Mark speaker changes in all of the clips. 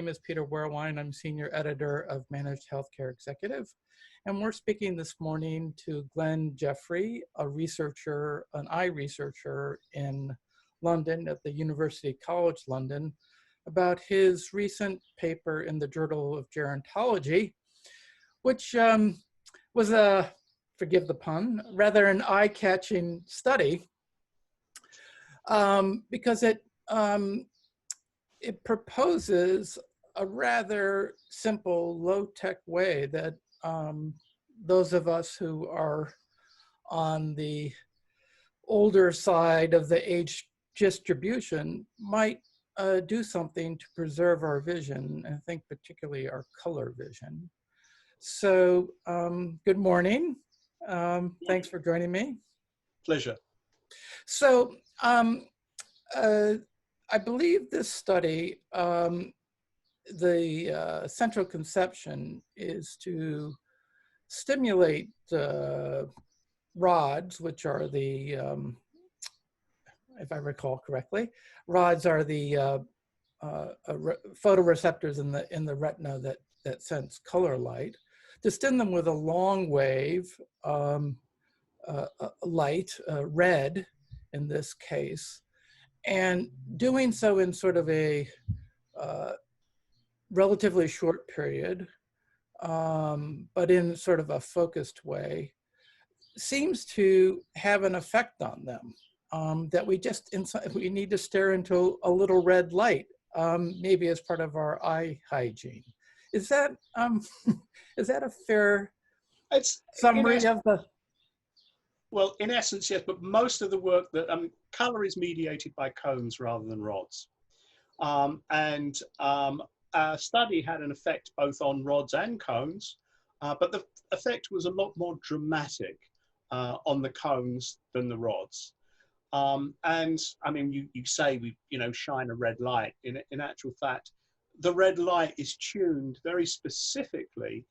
Speaker 1: name is Peter Werwine. I'm Senior Editor of Managed Healthcare Executive. And we're speaking this morning to Glen Jeffery, a researcher, an eye researcher in London at the University College London, about his recent paper in the Journal of Gerontology, which was a, forgive the pun, rather an eye-catching study because it proposes a rather simple, low-tech way that those of us who are on the older side of the age distribution might do something to preserve our vision, and I think particularly our color vision. So good morning. Thanks for joining me.
Speaker 2: Pleasure.
Speaker 1: So I believe this study, the central conception is to stimulate rods, which are the, if I recall correctly, rods are the photoreceptors in the retina that sense color light, to stim them with a long wave light, red in this case, and doing so in sort of a relatively short period, but in sort of a focused way, seems to have an effect on them, that we need to stare into a little red light, maybe as part of our eye hygiene. Is that a fair summary of the?
Speaker 2: Well, in essence, yes, but most of the work that, color is mediated by cones rather than rods. Our study had an effect both on rods and cones, but the effect was a lot more dramatic on the cones than the rods. And I mean, you say we, shine a red light. In actual fact, the red light is tuned very specifically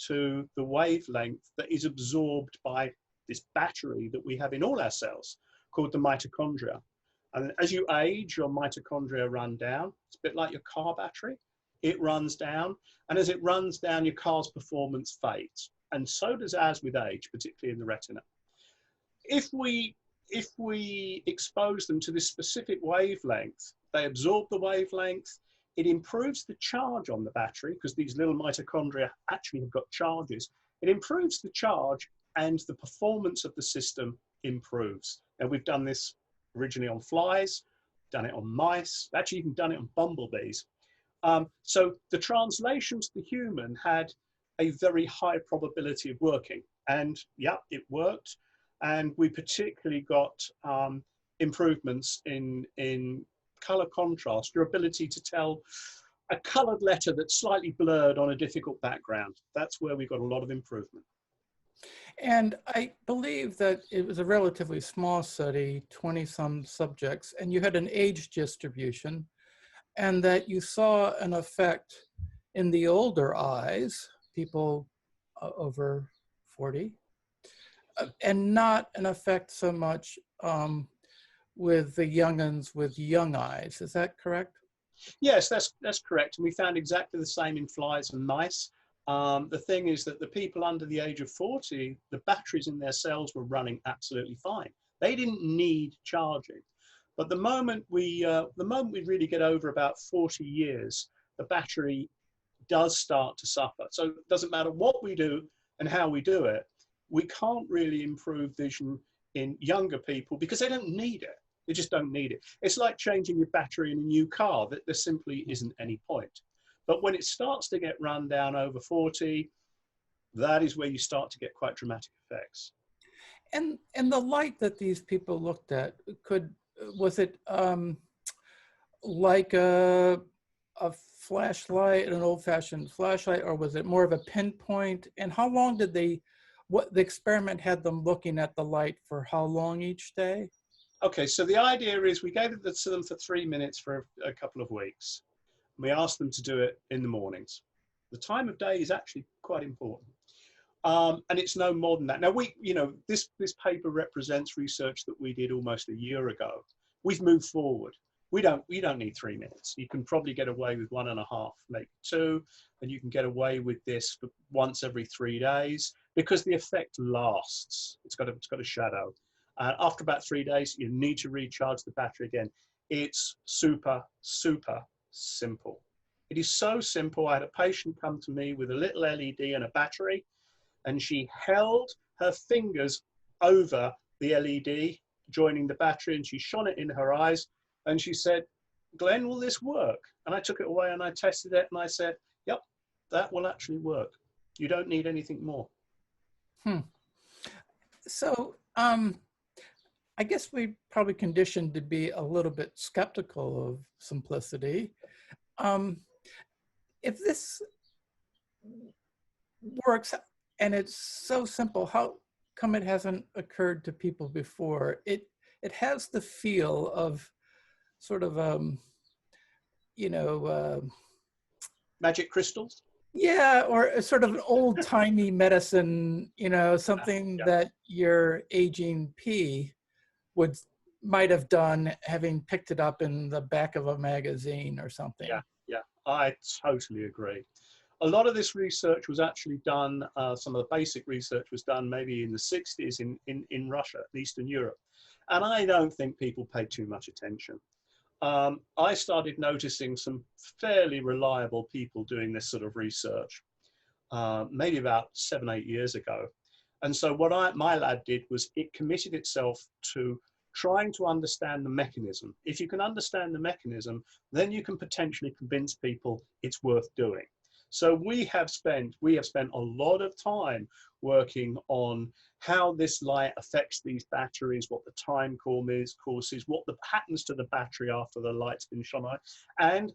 Speaker 2: to the wavelength that is absorbed by this battery that we have in all our cells called the mitochondria. And as you age, your mitochondria run down. It's a bit like your car battery. It runs down. And as it runs down, your car's performance fades. And so does ours with age, particularly in the retina. If we expose them to this specific wavelength, they absorb the wavelength. It improves the charge on the battery because these little mitochondria actually have got charges. It improves the charge and the performance of the system improves. And we've done this originally on flies, done it on mice, actually even done it on bumblebees. So the translation to the human had a very high probability of working. And yeah, it worked. And we particularly got improvements in color contrast, your ability to tell a colored letter that's slightly blurred on a difficult background. That's where we got a lot of improvement.
Speaker 1: And I believe that it was a relatively small study, 20-some subjects, and you had an age distribution, and that you saw an effect in the older eyes, people over 40, and not an effect so much with the young'uns with young eyes. Is that correct?
Speaker 2: Yes, that's correct. And we found exactly the same in flies and mice. The thing is that the people under the age of 40, the batteries in their cells were running absolutely fine. They didn't need charging. But the moment we really get over about 40 years, the battery does start to suffer. So it doesn't matter what we do and how we do it, we can't really improve vision in younger people because they don't need it. They just don't need it. It's like changing your battery in a new car. That there simply isn't any point. But when it starts to get run down over 40, that is where you start to get quite dramatic effects.
Speaker 1: And the light that these people looked at, was it like a flashlight, an old-fashioned flashlight, or was it more of a pinpoint? And how long did the experiment had them looking at the light for how long each day?
Speaker 2: Okay, so the idea is we gave it to them for 3 minutes for a couple of weeks. We asked them to do it in the mornings. The time of day is actually quite important. And it's no more than that. Now, this paper represents research that we did almost a year ago. We've moved forward. You don't need 3 minutes. You can probably get away with 1.5, maybe 2, and you can get away with this for once every 3 days because the effect lasts. It's got a shadow. After about 3 days, you need to recharge the battery again. It's super, super simple. It is so simple. I had a patient come to me with a little LED and a battery, and she held her fingers over the LED, joining the battery, and she shone it in her eyes. And she said, "Glenn, will this work?" And I took it away and I tested it and I said, "Yep, that will actually work. You don't need anything more."
Speaker 1: So I guess we probably conditioned to be a little bit skeptical of simplicity. If this works and it's so simple, how come it hasn't occurred to people before? It has the feel of sort of
Speaker 2: Magic crystals?
Speaker 1: yeah, or a sort of an old-timey medicine, something
Speaker 2: Yeah.
Speaker 1: that your aging P might have done having picked it up in the back of a magazine or something.
Speaker 2: Yeah, I totally agree. A lot of this research was actually done, some of the basic research was done maybe in the 60s in Russia, Eastern Europe. And I don't think people paid too much attention. I started noticing some fairly reliable people doing this sort of research, maybe about 7, 8 years ago. And so what my lab did was it committed itself to trying to understand the mechanism. If you can understand the mechanism, then you can potentially convince people it's worth doing. So we have spent a lot of time working on how this light affects these batteries, what the time course is, what happens to the battery after the light's been shone on. And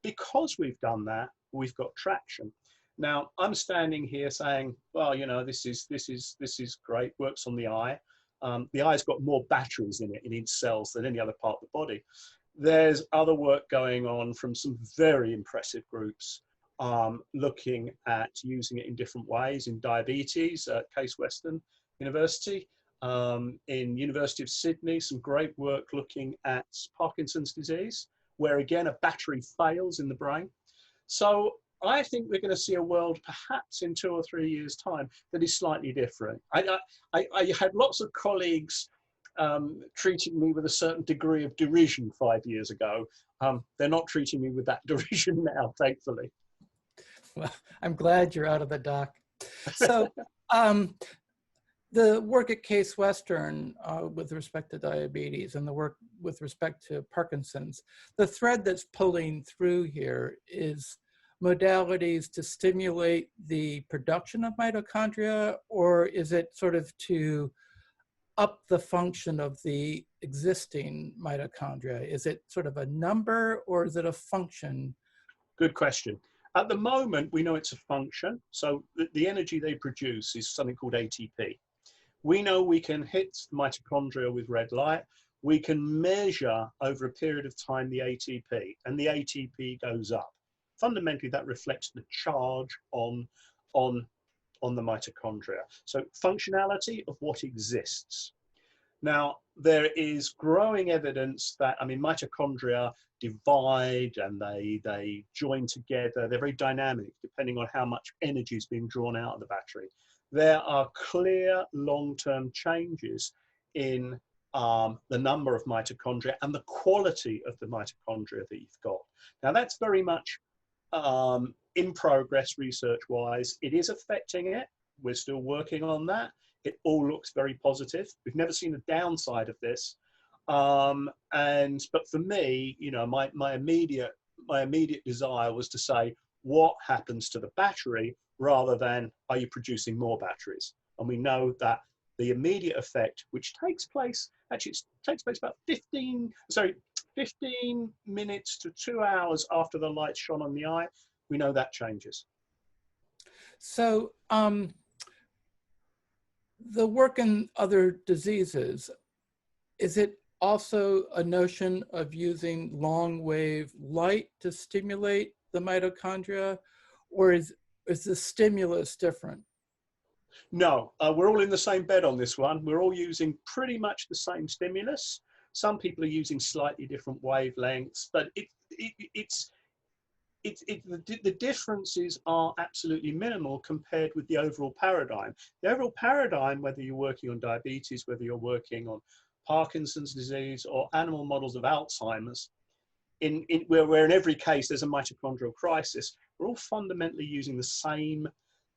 Speaker 2: because we've done that, we've got traction. Now, I'm standing here saying, well, this is great, works on the eye. The eye's got more batteries in its cells than any other part of the body. There's other work going on from some very impressive groups looking at using it in different ways in diabetes at Case Western University, in University of Sydney, some great work looking at Parkinson's disease, where again a battery fails in the brain. So I think we're going to see a world perhaps in 2 or 3 years' time that is slightly different. I had lots of colleagues treating me with a certain degree of derision 5 years ago. They're not treating me with that derision now, thankfully.
Speaker 1: Well, I'm glad you're out of the dock. So the work at Case Western with respect to diabetes and the work with respect to Parkinson's, the thread that's pulling through here is modalities to stimulate the production of mitochondria, or is it sort of to up the function of the existing mitochondria? Is it sort of a number or is it a function?
Speaker 2: Good question. At the moment, we know it's a function. So the energy they produce is something called ATP. We know we can hit mitochondria with red light. We can measure over a period of time the ATP, and the ATP goes up. Fundamentally, that reflects the charge on the mitochondria. So functionality of what exists. Now, there is growing evidence that, mitochondria divide and they join together. They're very dynamic depending on how much energy is being drawn out of the battery. There are clear long-term changes in the number of mitochondria and the quality of the mitochondria that you've got. Now, that's very much in progress research-wise. It is affecting it. We're still working on that. It all looks very positive. We've never seen a downside of this. But for me, my immediate desire was to say, what happens to the battery rather than are you producing more batteries? And we know that the immediate effect, which takes place about 15 minutes to 2 hours after the light shone on the eye, we know that changes.
Speaker 1: So the work in other diseases, is it also a notion of using long wave light to stimulate the mitochondria, or is the stimulus different?
Speaker 2: No, we're all in the same bed on this one. We're all using pretty much the same stimulus. Some people are using slightly different wavelengths, but the differences are absolutely minimal compared with the overall paradigm. The overall paradigm, whether you're working on diabetes, whether you're working on Parkinson's disease or animal models of Alzheimer's, where in every case there's a mitochondrial crisis, we're all fundamentally using the same.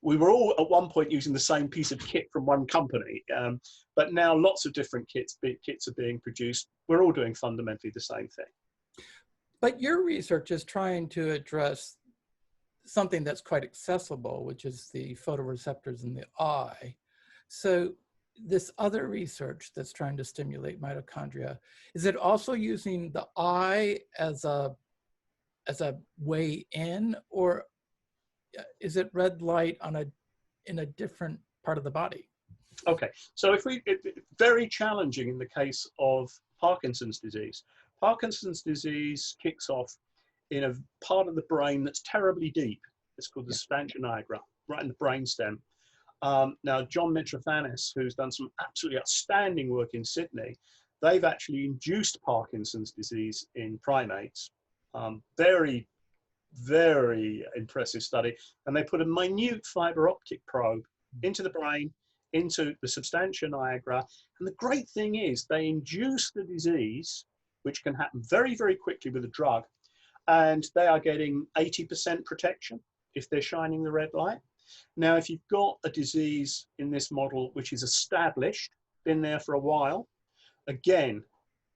Speaker 2: We were all at one point using the same piece of kit from one company, but now lots of different kits are being produced. We're all doing fundamentally the same thing.
Speaker 1: But your research is trying to address something that's quite accessible, which is the photoreceptors in the eye. So this other research that's trying to stimulate mitochondria, is it also using the eye as a way in, or is it red light in a different part of the body?
Speaker 2: Okay, so very challenging in the case of Parkinson's disease. Parkinson's disease kicks off in a part of the brain that's terribly deep. It's called the substantia nigra, right in the brainstem. Now, John Mitrofanis, who's done some absolutely outstanding work in Sydney, they've actually induced Parkinson's disease in primates. Very, very impressive study. And they put a minute fiber optic probe into the brain, into the substantia nigra. And the great thing is they induce the disease, which can happen very, very quickly with a drug. And they are getting 80% protection if they're shining the red light. Now, if you've got a disease in this model which is established, been there for a while, again,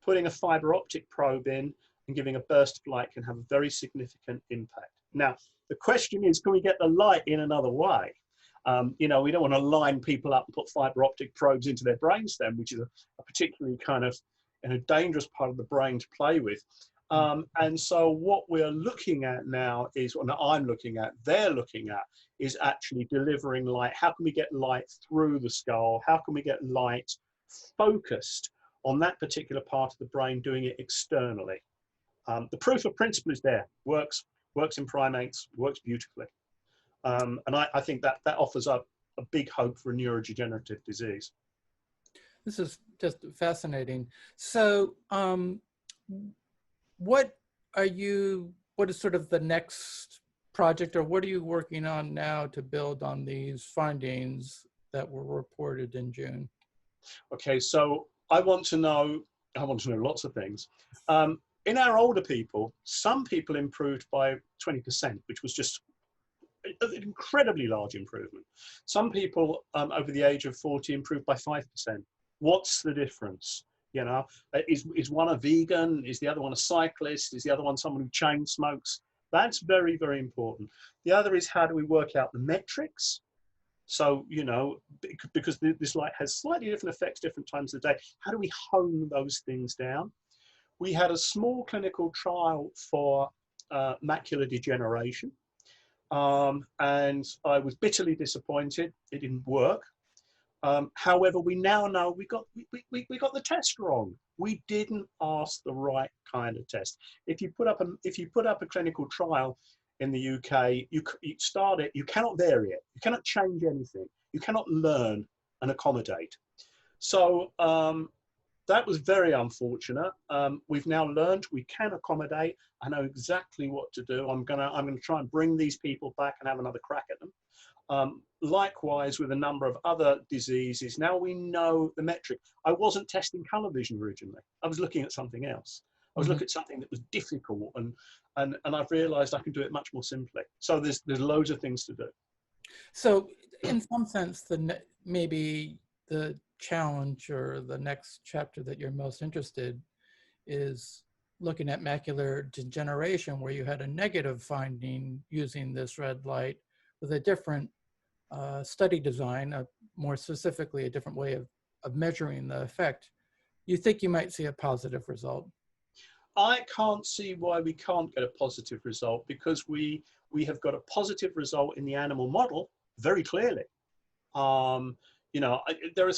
Speaker 2: putting a fiber optic probe in and giving a burst of light can have a very significant impact. Now, the question is, can we get the light in another way? You know, we don't want to line people up and put fiber optic probes into their brainstem, which is a particularly kind of dangerous part of the brain to play with. And so what we're looking at now is, what I'm looking at, they're looking at, is actually delivering light. How can we get light through the skull? How can we get light focused on that particular part of the brain, doing it externally? The proof of principle is there, works in primates, works beautifully. And I think that offers up a big hope for a neurodegenerative disease.
Speaker 1: This is just fascinating. So what is sort of the next project, or what are you working on now to build on these findings that were reported in June?
Speaker 2: Okay, so I want to know lots of things. In our older people, some people improved by 20%, which was just an incredibly large improvement. Some people over the age of 40 improved by 5%. What's the difference? You know, is one a vegan? Is the other one a cyclist? Is the other one someone who chain smokes? That's very, very important. The other is, how do we work out the metrics? So, you know, because this light has slightly different effects different times of the day, how do we hone those things down? We had a small clinical trial for macular degeneration, and I was bitterly disappointed. It didn't work. However, we now know we got the test wrong. We didn't ask the right kind of test. If you put up a clinical trial in the UK, you start it. You cannot vary it. You cannot change anything. You cannot learn and accommodate. So that was very unfortunate. We've now learned we can accommodate. I know exactly what to do. I'm gonna try and bring these people back and have another crack at them. Likewise with a number of other diseases, now we know the metric. I wasn't testing colour vision originally. I was looking at something else. I was looking at something that was difficult, and I've realised I can do it much more simply. So there's loads of things to do. So
Speaker 1: in some sense, maybe the challenge or the next chapter that you're most interested is looking at macular degeneration, where you had a negative finding using this red light with a different study design, more specifically a different way of measuring the effect. You think you might see a positive result?
Speaker 2: I can't see why we can't get a positive result, because we have got a positive result in the animal model very clearly. You know, there are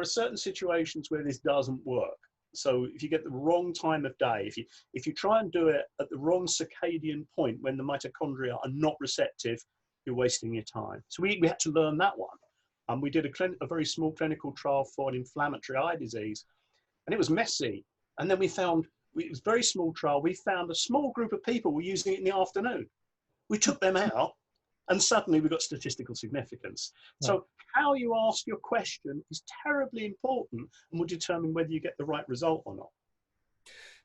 Speaker 2: certain situations where this doesn't work. So if you get the wrong time of day, if you try and do it at the wrong circadian point when the mitochondria are not receptive, you're wasting your time. So we had to learn that one. We did a very small clinical trial for an inflammatory eye disease, and it was messy. And then we found, it was a very small trial, we found a small group of people were using it in the afternoon. We took them out and suddenly we got statistical significance.
Speaker 1: Right.
Speaker 2: So how you ask your question is terribly important and will determine whether you get the right result or not.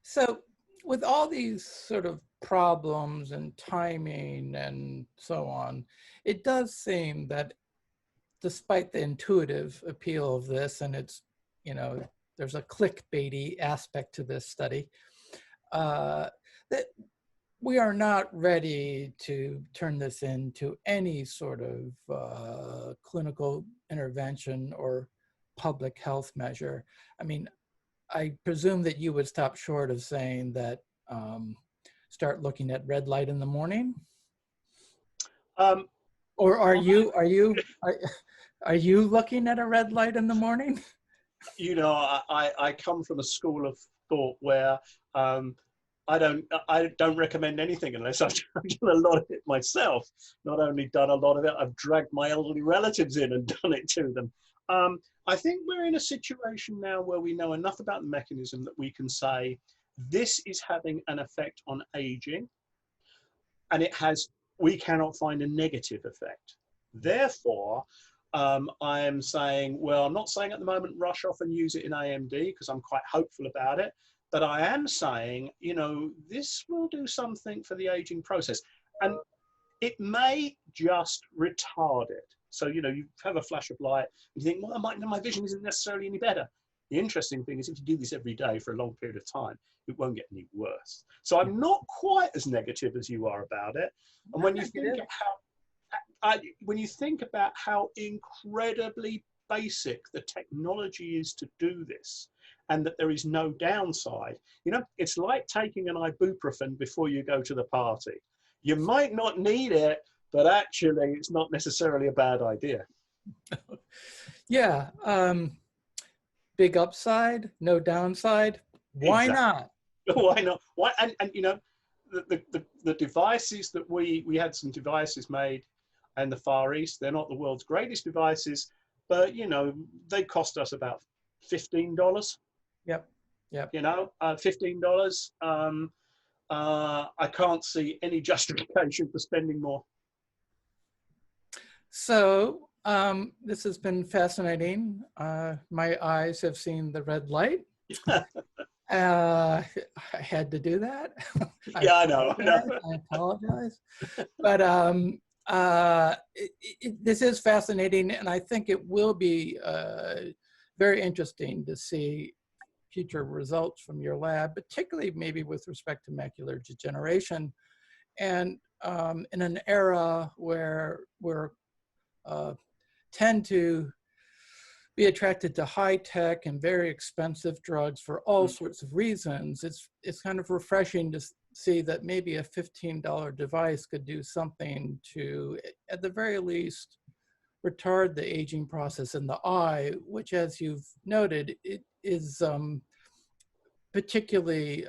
Speaker 1: So with all these sort of problems and timing and so on, it does seem that despite the intuitive appeal of this, and it's, you know, there's a clickbaity aspect to this study, that we are not ready to turn this into any sort of clinical intervention or public health measure. I mean, I presume that you would stop short of saying that start looking at red light in the morning,
Speaker 2: Um,
Speaker 1: or are you looking at a red light in the morning?
Speaker 2: you know, I come from a school of thought where I don't recommend anything unless I've done a lot of it myself. Not only done a lot of it, I've dragged my elderly relatives in and done it to them. I think we're in a situation now where we know enough about the mechanism that we can say this is having an effect on aging, and we cannot find a negative effect. Therefore, I am saying, well, I'm not saying at the moment rush off and use it in AMD because I'm quite hopeful about it. But I am saying, you know, this will do something for the aging process. And it may just retard it. So, you know, you have a flash of light and you think, well, my vision isn't necessarily any better. The interesting thing is if you do this every day for a long period of time, it won't get any worse. So I'm not quite as negative as you are about it. And when you think about how incredibly basic the technology is to do this, and that there is no downside, you know, it's like taking an ibuprofen before you go to the party. You might not need it, but actually it's not necessarily a bad idea.
Speaker 1: Yeah. Big upside, no downside. Why not?
Speaker 2: Why not? Why? And you know, the devices that we had some devices made in the Far East. They're not the world's greatest devices, but you know, they cost us about $15.
Speaker 1: Yep. Yep.
Speaker 2: You know, $15. I can't see any justification for spending more.
Speaker 1: So this has been fascinating. My eyes have seen the red light. I had to do that.
Speaker 2: Yeah, I know.
Speaker 1: I apologize. But this is fascinating, and I think it will be very interesting to see future results from your lab, particularly maybe with respect to macular degeneration. And in an era where we're tend to be attracted to high tech and very expensive drugs for all sorts of reasons, it's kind of refreshing to see that maybe a $15 device could do something to, at the very least, retard the aging process in the eye, which, as you've noted, it is particularly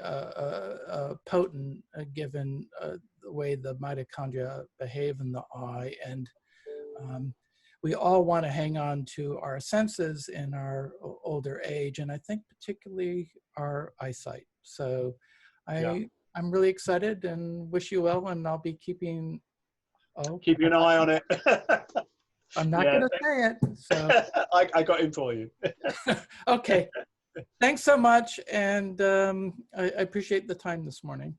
Speaker 1: potent given the way the mitochondria behave in the eye. And we all want to hang on to our senses in our older age, and I think particularly our eyesight. So I'm really excited and wish you well, and I'll be keeping
Speaker 2: an eye on it.
Speaker 1: I'm not going to say it. So
Speaker 2: I got in for you.
Speaker 1: Okay. Thanks so much, and I appreciate the time this morning.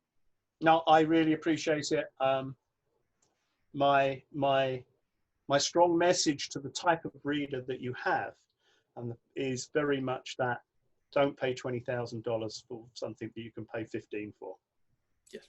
Speaker 2: No, I really appreciate it. My strong message to the type of reader that you have is very much that don't pay $20,000 for something that you can pay $15 for.